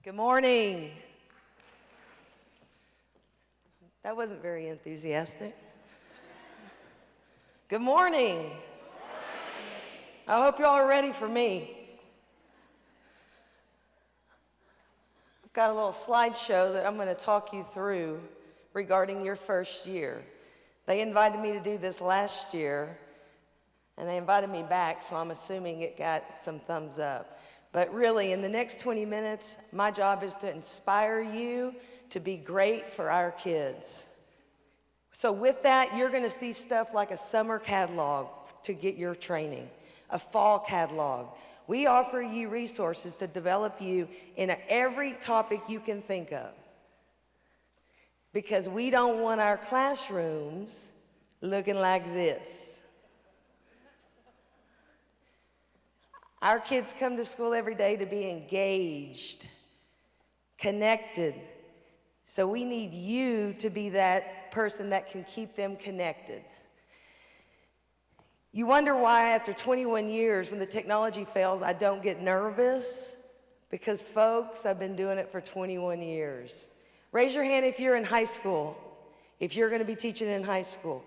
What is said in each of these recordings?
Good morning. That wasn't very enthusiastic. Good morning. Good morning. I hope you all are ready for me. I've got a little slideshow that I'm going to talk you through regarding your first year. They invited me to do this last year, and they invited me back, so I'm assuming it got some thumbs up. But really, in the next 20 minutes, my job is to inspire you to be great for our kids. So with that, you're going to see stuff like a summer catalog to get your training, a fall catalog. We offer you resources to develop you in every topic you can think of. Because we don't want our classrooms looking like this. Our kids come to school every day to be engaged, connected. So we need you to be that person that can keep them connected. You wonder why after 21 years, when the technology fails, I don't get nervous? Because folks, I've been doing it for 21 years. Raise your hand if you're in high school, if you're going to be teaching in high school.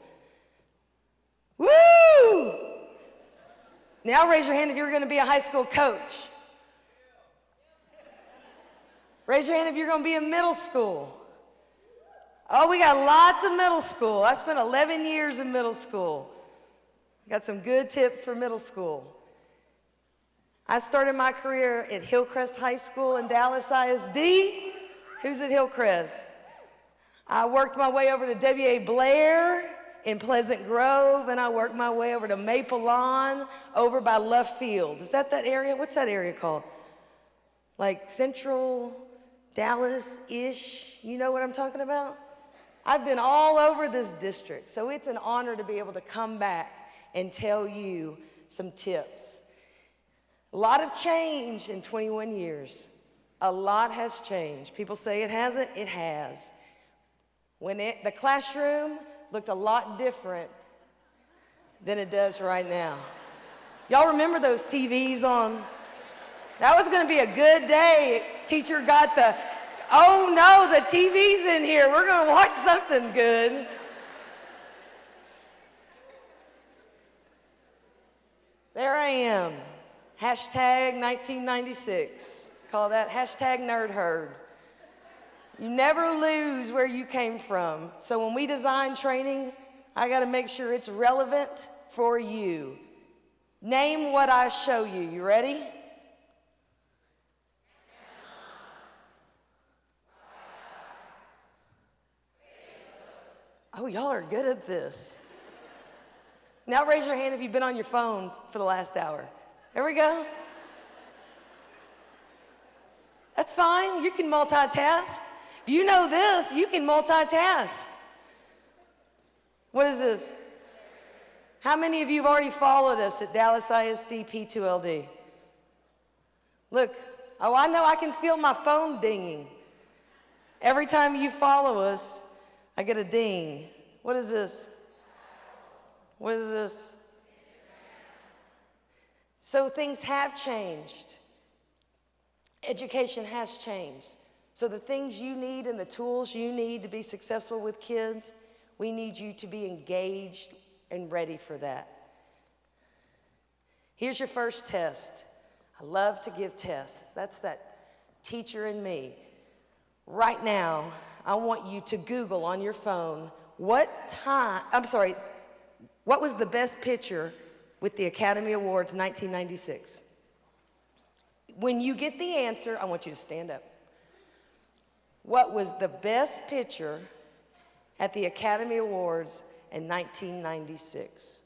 Woo! Now raise your hand if you're going to be a high school coach. Raise your hand if you're going to be in middle school. Oh, we got lots of middle school. I spent 11 years in middle school. Got some good tips for middle school. I started my career at Hillcrest High School in Dallas ISD. Who's at Hillcrest? I worked my way over to W.A. Blair in Pleasant Grove, and I worked my way over to Maple Lawn over by Love Field. Is that area? What's that area called? Like Central Dallas-ish? You know what I'm talking about? I've been all over this district, so it's an honor to be able to come back and tell you some tips. A lot of change in 21 years. A lot has changed. People say it hasn't, it has. The classroom looked a lot different than it does right now. Y'all remember those TVs on? That was gonna be a good day. Teacher got oh no, the TV's in here. We're gonna watch something good. There I am, hashtag 1996. Call that hashtag nerd herd. You never lose where you came from. So when we design training, I gotta make sure it's relevant for you. Name what I show you. You ready? Oh, y'all are good at this. Now raise your hand if you've been on your phone for the last hour. There we go. That's fine, you can multitask. If you know this, you can multitask. What is this? How many of you have already followed us at Dallas ISD P2LD? Look, oh, I know I can feel my phone dinging. Every time you follow us, I get a ding. What is this? What is this? So things have changed. Education has changed. So the things you need and the tools you need to be successful with kids, we need you to be engaged and ready for that. Here's your first test. I love to give tests. That's that teacher in me. Right now, I want you to Google on your phone, what was the best picture with the Academy Awards 1996? When you get the answer, I want you to stand up. What was the best picture at the Academy Awards in 1996?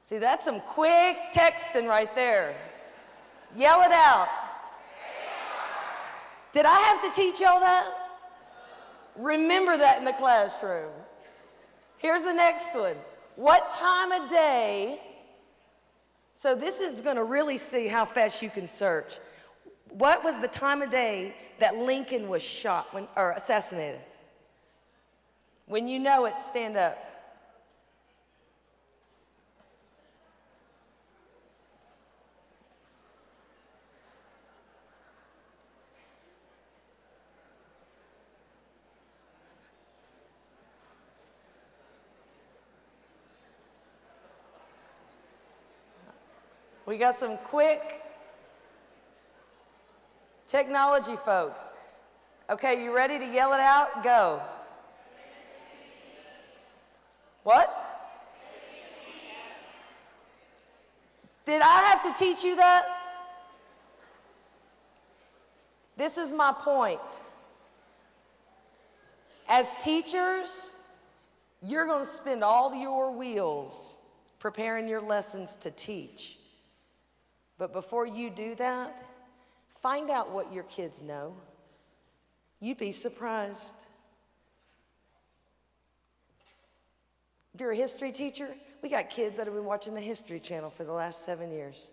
See, that's some quick texting right there. Yell it out. Did I have to teach y'all that? Remember that in the classroom. Here's the next one. What time of day? So this is going to really see how fast you can search. What was the time of day that Lincoln was shot or assassinated? When you know it, stand up. We got some quick technology folks. Okay, you ready to yell it out? Go. What? Did I have to teach you that? This is my point. As teachers, you're going to spend all your wheels preparing your lessons to teach. But before you do that, find out what your kids know. You'd be surprised. If you're a history teacher, we got kids that have been watching the History Channel for the last 7 years.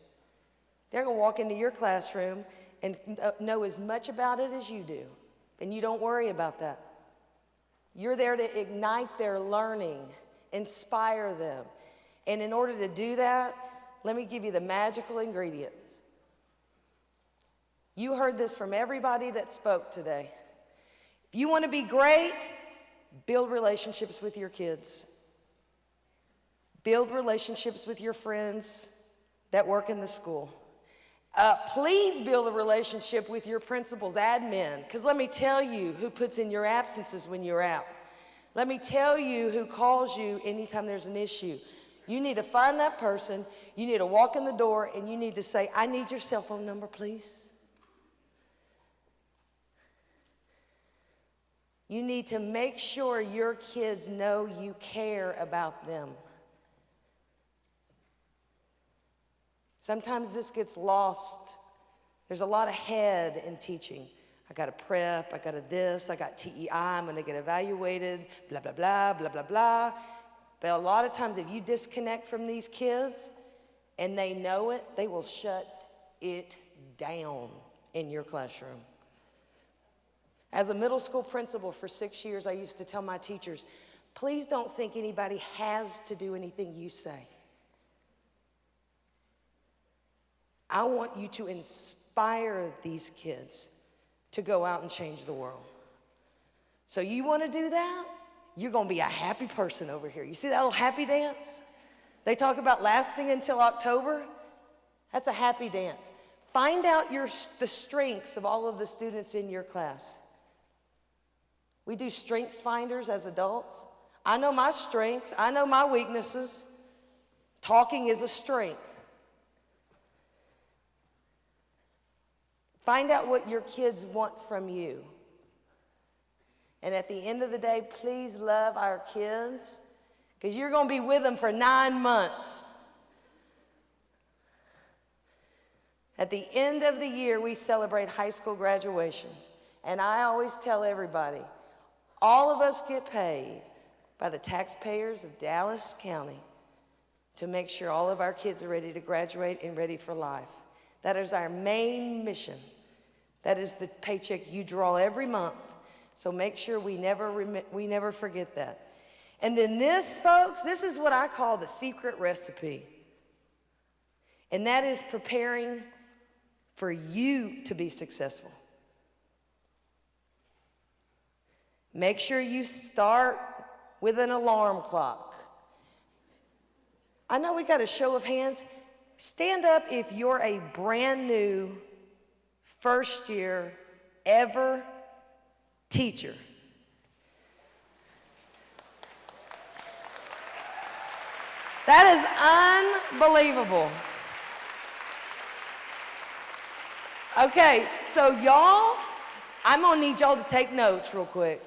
They're going to walk into your classroom and know as much about it as you do. And you don't worry about that. You're there to ignite their learning, inspire them. And in order to do that, let me give you the magical ingredients. You heard this from everybody that spoke today. If you want to be great, build relationships with your kids. Build relationships with your friends that work in the school. Please build a relationship with your principal's admin, because let me tell you who puts in your absences when you're out. Let me tell you who calls you anytime there's an issue. You need to find that person. You need to walk in the door and you need to say, I need your cell phone number, please. You need to make sure your kids know you care about them. Sometimes this gets lost. There's a lot of head in teaching. I got to prep, I got to this, I got TEI, I'm going to get evaluated, blah, blah, blah, blah, blah, blah. But a lot of times if you disconnect from these kids and they know it, they will shut it down in your classroom. As a middle school principal for 6 years, I used to tell my teachers, please don't think anybody has to do anything you say. I want you to inspire these kids to go out and change the world. So you want to do that? You're going to be a happy person over here. You see that little happy dance? They talk about lasting until October. That's a happy dance. Find out the strengths of all of the students in your class. We do strengths finders as adults. I know my strengths. I know my weaknesses. Talking is a strength. Find out what your kids want from you. And at the end of the day, please love our kids, because you're going to be with them for 9 months. At the end of the year, we celebrate high school graduations. And I always tell everybody, all of us get paid by the taxpayers of Dallas County to make sure all of our kids are ready to graduate and ready for life. That is our main mission. That is the paycheck you draw every month. So make sure we never forget that. And then this, folks, this is what I call the secret recipe. And that is preparing for you to be successful. Make sure you start with an alarm clock. I know we got a show of hands. Stand up if you're a brand new, first year ever teacher. That is unbelievable. Okay, so y'all, I'm gonna need y'all to take notes real quick.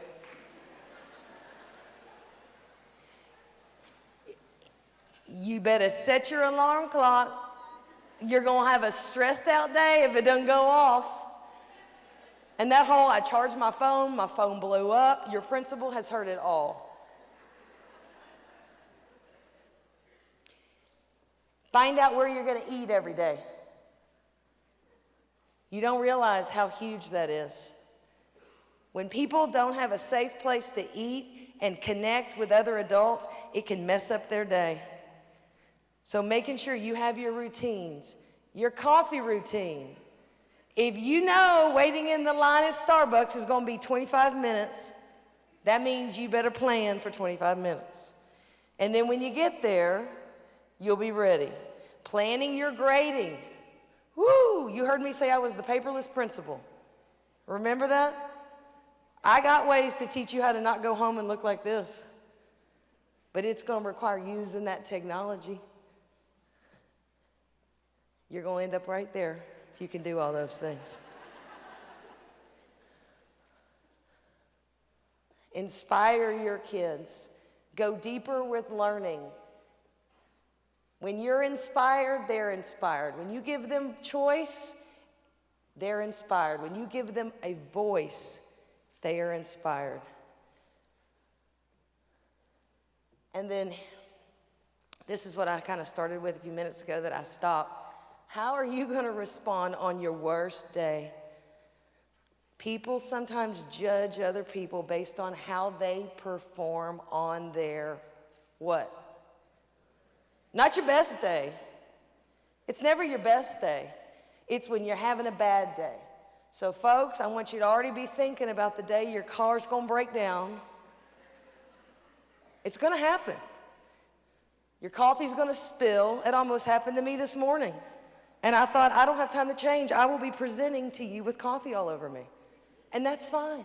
You better set your alarm clock. You're gonna have a stressed out day if it doesn't go off. And that whole, I charged my phone blew up, your principal has heard it all. Find out where you're gonna eat every day. You don't realize how huge that is. When people don't have a safe place to eat and connect with other adults, it can mess up their day. So making sure you have your routines, your coffee routine. If you know waiting in the line at Starbucks is going to be 25 minutes, that means you better plan for 25 minutes. And then when you get there, you'll be ready. Planning your grading. Woo! You heard me say I was the paperless principal. Remember that? I got ways to teach you how to not go home and look like this. But it's going to require using that technology. You're going to end up right there if you can do all those things. Inspire your kids. Go deeper with learning. When you're inspired, they're inspired. When you give them choice, they're inspired. When you give them a voice, they are inspired. And then, this is what I kind of started with a few minutes ago that I stopped. How are you going to respond on your worst day? People sometimes judge other people based on how they perform on their what? Not your best day. It's never your best day. It's when you're having a bad day. So folks, I want you to already be thinking about the day your car's going to break down. It's going to happen. Your coffee's going to spill. It almost happened to me this morning. And I thought, I don't have time to change. I will be presenting to you with coffee all over me. And that's fine.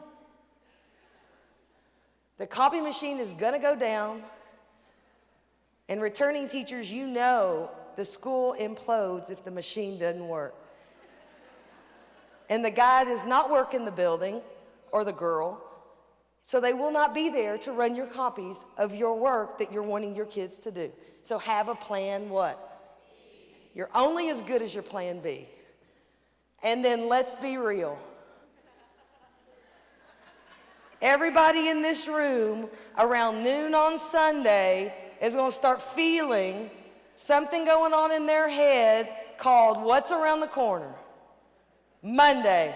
The copy machine is going to go down. And returning teachers, you know the school implodes if the machine doesn't work. And the guy does not work in the building, or the girl, so they will not be there to run your copies of your work that you're wanting your kids to do. So have a plan what? You're only as good as your plan B. And then let's be real. Everybody in this room around noon on Sunday is going to start feeling something going on in their head called what's around the corner? Monday.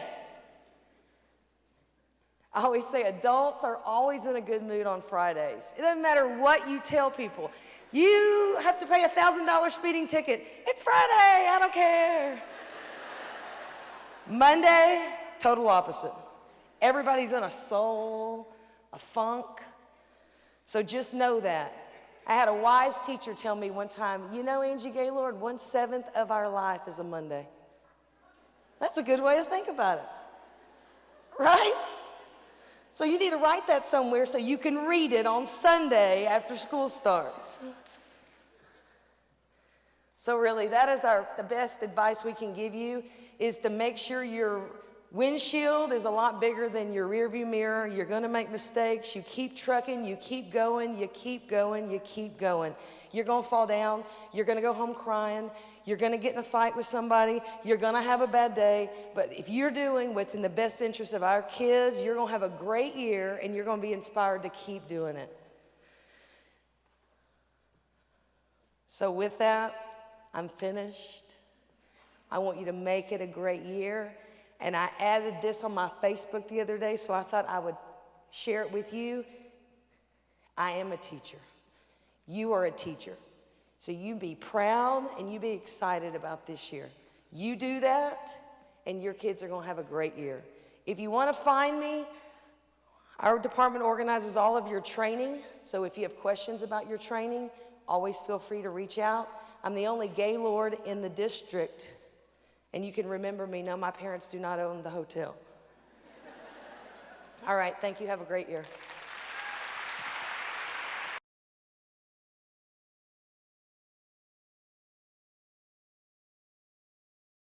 I always say adults are always in a good mood on Fridays. It doesn't matter what you tell people. You have to pay a $1,000 speeding ticket. It's Friday, I don't care. Monday, total opposite. Everybody's in a soul, a funk. So just know that. I had a wise teacher tell me one time, you know, Angie Gaylord, 1/7 of our life is a Monday. That's a good way to think about it, right? So you need to write that somewhere so you can read it on Sunday after school starts. So really, that is the best advice we can give you, is to make sure your windshield is a lot bigger than your rearview mirror. You're going to make mistakes. You keep trucking. You keep going. You keep going. You keep going. You're going to fall down. You're going to go home crying. You're going to get in a fight with somebody. You're going to have a bad day. But if you're doing what's in the best interest of our kids, you're going to have a great year, and you're going to be inspired to keep doing it. So with that, I'm finished. I want you to make it a great year. And I added this on my Facebook the other day, so I thought I would share it with you. I am a teacher. You are a teacher. So you be proud and you be excited about this year. You do that, and your kids are going to have a great year. If you want to find me, our department organizes all of your training. So if you have questions about your training, always feel free to reach out. I'm the only Gaylord in the district. And you can remember me. No, my parents do not own the hotel. All right, thank you. Have a great year.